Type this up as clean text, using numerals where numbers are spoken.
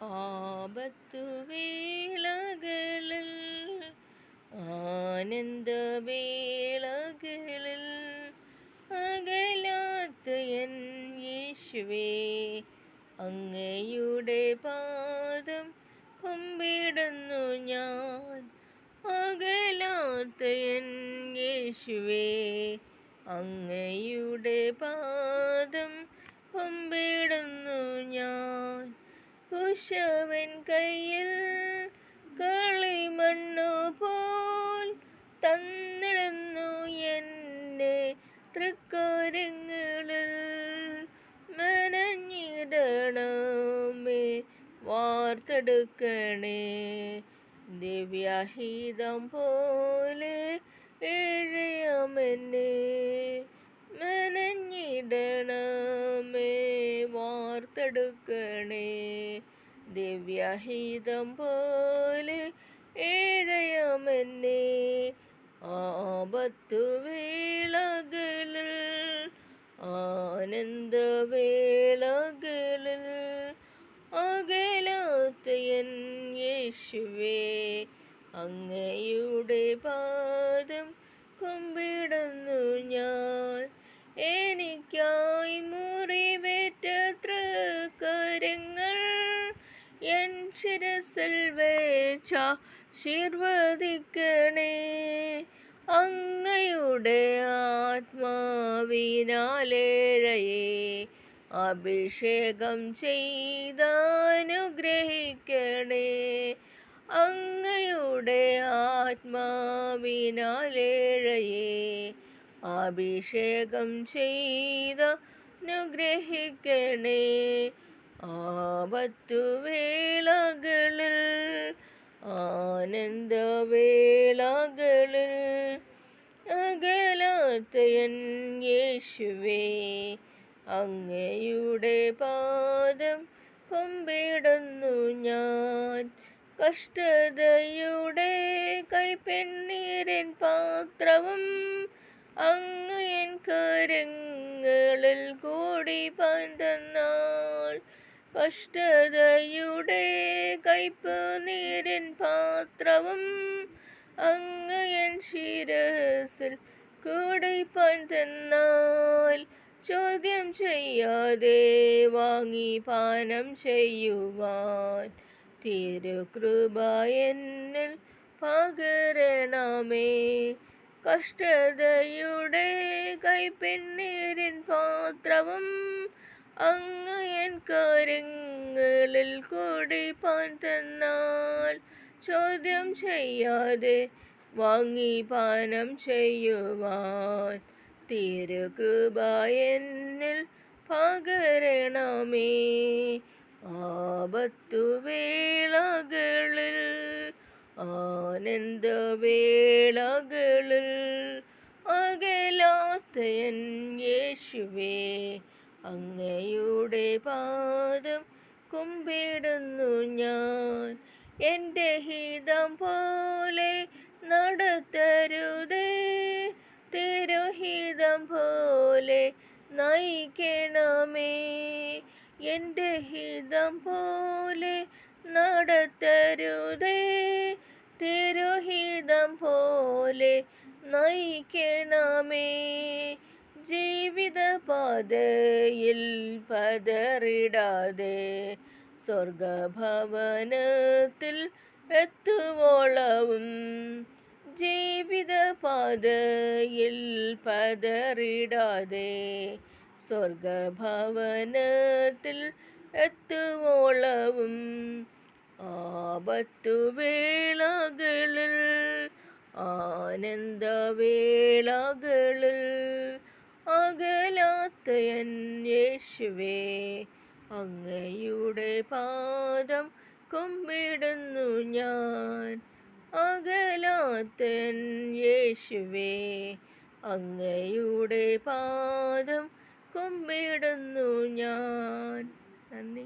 ആപത്തുവേളകളിൽ ആനന്ദവേളകളിൽ അകലാത്ത N യേശുവേ, അങ്ങയുടെ പാദം കുമ്പിടുന്നു ഞാൻ. അകലാത്ത എൻ യേശുവേ, അങ്ങയുടെ പാദം കുമ്പിടുന്നു ഞാൻ. കുശവൻ കയ്യിൽ കളിമണ്ണു പോൽ തന്നിടുന്നു എന്നെ തൃക്കരങ്ങളിൽ. മെനഞ്ഞിടണമേ, വാർത്തെടുക്കണേ, ദിവ്യഹിതം പോലെ എഴയാമെന്നെ. മെനഞ്ഞിടണമേ, വാർത്തെടുക്കണേ, ദിവ്യഹിതം പോലെ എഴയാമെന്നെ. ആപത്തുവേളകളിൽ ആനന്ദവേളകളിൽ അകലാത്ത എൻ യേശുവേ, അങ്ങയുടെ പാദം കുമ്പിടുന്നു ഞാൻ. എനിക്കായി മുറിവേറ്റ തൃക്കരങ്ങൾ എൻ ശിരസിൽ വെച്ചാശീർവദിക്കണേ. അങ്ങയുടെ ആത്മാവിനാലേഴയെ അഭിഷേകം ചെയ്തനുഗ്രഹിക്കണേ. അങ്ങയുടെ ആത്മാവിനാലേഴയെ അഭിഷേകം ചെയ്തനുഗ്രഹിക്കണേ. ആപത്തുവേളകളിൽ ആനന്ദവേളകളിൽ അകലാത്ത എൻ യേശുവേ, അങ്ങയുടെ പാദം കുമ്പിടുന്നു ഞാൻ. കഷ്ടതയുടെ കൈപ്പെണ്ണീരിൻ പാത്രവും അങ്ങ് എൻ കരങ്ങളിൽ കൂടി പന്തന്നാൾ. കഷ്ടതയുടെ കയ്പ് നീരിൻ പാത്രവും അങ്ങ് എൻ ശിരസിൽ കൂടിപ്പാൻ തന്നാൽ. ചോദ്യം ചെയ്യാതെ വാങ്ങി പാനം ചെയ്യുവാൻ തിരുകൃപ എന്നിൽ പകരണമേ. കഷ്ടതയുടെ കൈപ്പെണ്ണീരിൻ പാത്രവും അങ്ങ് എൻ കരങ്ങളിൽ കൂടിപ്പാൻ തന്നാൽ. ചോദ്യം ചെയ്യാതെ വാങ്ങി പാനം ചെയ്യുവാൻ തിരുകൃപ എന്നിൽ പകരണമേ. ആപത്തുവേളകളിൽ ആനന്ദവേളകളിൽ അകലാത്ത എൻ യേശുവേ, അങ്ങയുടെ പാദം കുമ്പിടുന്നു ഞാൻ. എൻ്റെ ഹിതം പോലെ നടത്തരുതേ, തിരുഹിതം പോലെ നയിക്കണമേ. എൻ്റെ ഹിതം പോലെ നടത്തരുതേ, തിരുഹിതം പോലെ നയിക്കണമേ. ജീവിതപാതയിൽ പതറിടാതെ സ്വർഗഭവനത്തിൽ എത്തുവോളവും. ജീവിതപാതയിൽ പതറിടാതെ സ്വർഗഭവനത്തിൽ എത്തുവോളവും. ആപത്തുവേളകളിൽ ആനന്ദവേളകളിൽ അകലാത്ത എൻ യേശുവേ, അങ്ങയുടെ പാദം കുമ്പിടുന്നു ഞാൻ. അകലാത്ത എൻ യേശുവേ, അങ്ങയുടെ പാദം കുമ്പിടുന്നു ഞാൻ. നന്ദി.